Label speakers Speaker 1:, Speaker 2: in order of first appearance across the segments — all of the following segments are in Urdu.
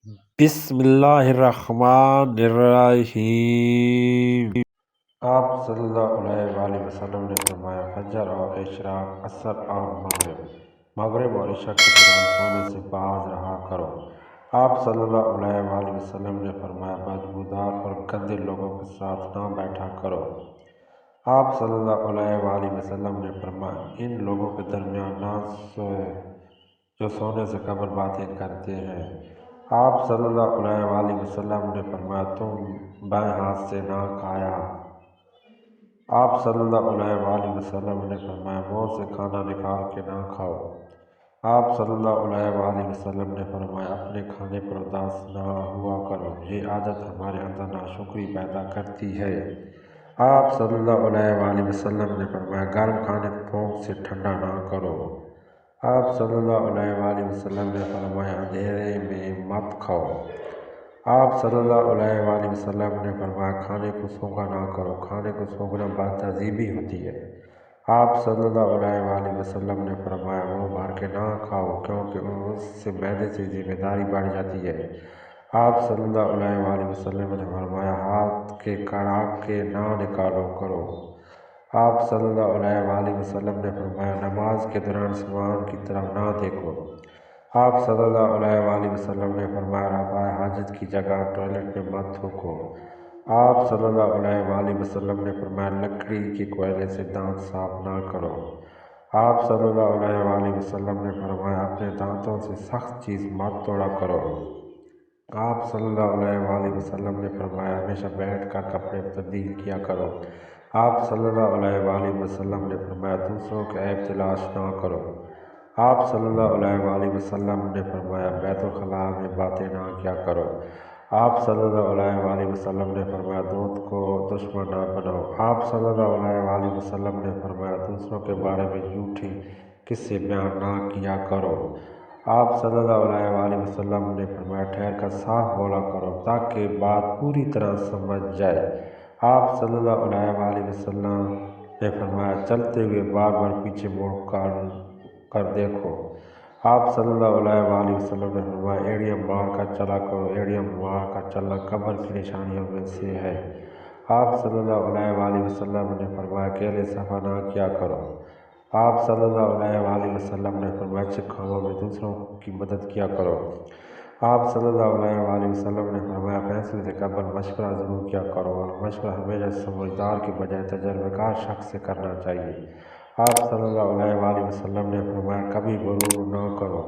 Speaker 1: بسم اللہ الرحمن الرحیم۔ آپ صلی اللہ علیہ وآلہ وسلم نے فرمایا فجر اور اشراق، عصر اور مغرب اور عشاء کے دوران سونے سے باز رہا کرو۔ آپ صلی اللہ علیہ وآلہ وسلم نے فرمایا بدبودار اور گندے لوگوں کے ساتھ نہ بیٹھا کرو۔ آپ صلی اللہ علیہ وآلہ وسلم نے فرمایا ان لوگوں کے درمیان نہ سوئے جو سونے سے قبل باتیں کرتے ہیں۔ آپ صلی اللہ علیہ وآلہ وسلم نے فرمایا تم بائیں ہاتھ سے نہ کھایا۔ آپ صلی اللہ علیہ وآلہ وسلم نے فرمایا منہ سے کھانا نکال کے نہ کھاؤ۔ آپ صلی اللہ علیہ وآلہ وسلم نے فرمایا اپنے کھانے پر اداس نہ ہوا کرو، یہ عادت ہمارے اندر ناشکری پیدا کرتی ہے۔ آپ صلی اللہ علیہ وآلہ وسلم نے فرمایا گرم کھانے کو پھونک سے ٹھنڈا نہ کرو۔ آپ صلی اللہ علیہ وآلہ وسلم نے فرمایا اندھیرے میں مت کھاؤ۔ آپ صلی اللہ علیہ وآلہ وسلم نے فرمایا کھانے کو سونگھا نہ کرو، کھانے کو سونگھنا بد تہذیبی ہوتی ہے۔ آپ صلی اللہ علیہ وآلہ وسلم نے فرمایا منہ بھر کے نہ کھاؤ کیونکہ اس سے معدے سے ذمہ داری بڑھ جاتی ہے۔ آپ صلی اللہ علیہ وآلہ وسلم نے فرمایا ہاتھ کے کڑاکے نہ نکالا کرو۔ آپ صلی اللہ علیہ وآلہ وسلم نے فرمایا نماز کے دوران سامان کی طرف نہ دیکھو۔ آپ صلی اللہ علیہ وآلہ وسلم نے فرمایا رفع حاجت کی جگہ ٹوائلٹ میں مت تھوکو۔ آپ صلی اللہ علیہ وآلہ وسلم نے فرمایا لکڑی کے کوئلے سے دانت صاف نہ کرو۔ آپ صلی اللہ علیہ وآلہ وسلم نے فرمایا اپنے دانتوں سے سخت چیز مت توڑا کرو۔ آپ صلی اللہ علیہ وآلہ وسلم نے فرمایا ہمیشہ بیٹھ کر کپڑے تبدیل کیا کرو۔ آپ صلی اللہ علیہ وآلہ وسلم نے فرمایا دوسروں کے عیب تلاش نہ کرو۔ آپ صلی اللہ علیہ وآلہ وسلم نے فرمایا بیت الخلاء میں باتیں نہ کیا کرو۔ آپ صلی اللہ علیہ وآلہ وسلم نے فرمایا دوست کو دشمن نہ بناؤ۔ آپ صلی اللہ علیہ وآلہ وسلم نے فرمایا دوسروں کے بارے میں جھوٹے قصے بیان نہ کیا کرو۔ آپ صلی اللہ علیہ وآلہ وسلم نے فرمایا ٹھہر کر صاف بولا کرو تاکہ بات پوری طرح سمجھ جائے۔ آپ صلی اللہ علیہ وآلہ وسلم نے فرمایا چلتے ہوئے بار بار پیچھے مڑ کر دیکھو۔ آپ صلی اللہ علیہ وآلہ وسلم نے فرمایا ایڑیاں مار کر چلا کرو، ایڑیاں مار کر چلنا قبر کی نشانیوں میں سے ہے۔ آپ صلی اللہ علیہ وآلہ وسلم نے فرمایا اکیلے سفر نہ کیا کرو۔ آپ صلی اللہ علیہ وآلہ وسلم نے فرمایا اچھے کاموں میں دوسروں کی مدد کیا کرو۔ آپ صلی اللہ علیہ وآلہ وسلم نے فرمایا فیصلے سے قبل مشورہ ضرور کیا کرو اور مشورہ ہمیشہ سمجھدار کے بجائے تجربہ کار شخص سے کرنا چاہیے۔ آپ صلی اللہ علیہ وآلہ وسلم نے فرمایا کبھی غرور نہ کرو،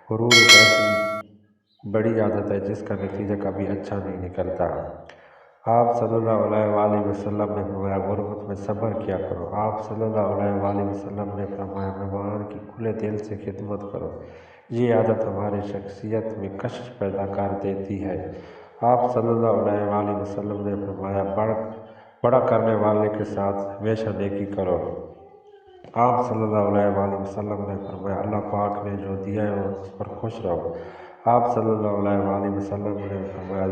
Speaker 1: غرور ایک ایسی بڑی عادت ہے جس کا نتیجہ کبھی اچھا نہیں نکلتا۔ آپ صلی اللہ علیہ وآلہ وسلم نے فرمایا غربت میں صبر کیا کرو۔ آپ صلی اللہ علیہ وآلہ وسلم نے فرمایا مہمان کی کھلے دل سے خدمت کرو، یہ عادت ہماری شخصیت میں کشش پیدا کر دیتی ہے۔ آپ صلی اللہ علیہ وآلہ وسلم نے فرمایا بڑا کرنے والے کے ساتھ ہمیشہ نیکی کرو۔ آپ صلی اللہ علیہ وآلہ وسلم نے فرمایا اللہ پاک نے جو دیا ہے اس پر خوش رہو۔ آپ صلی اللہ علیہ وآلہ وسلم نے فرمایا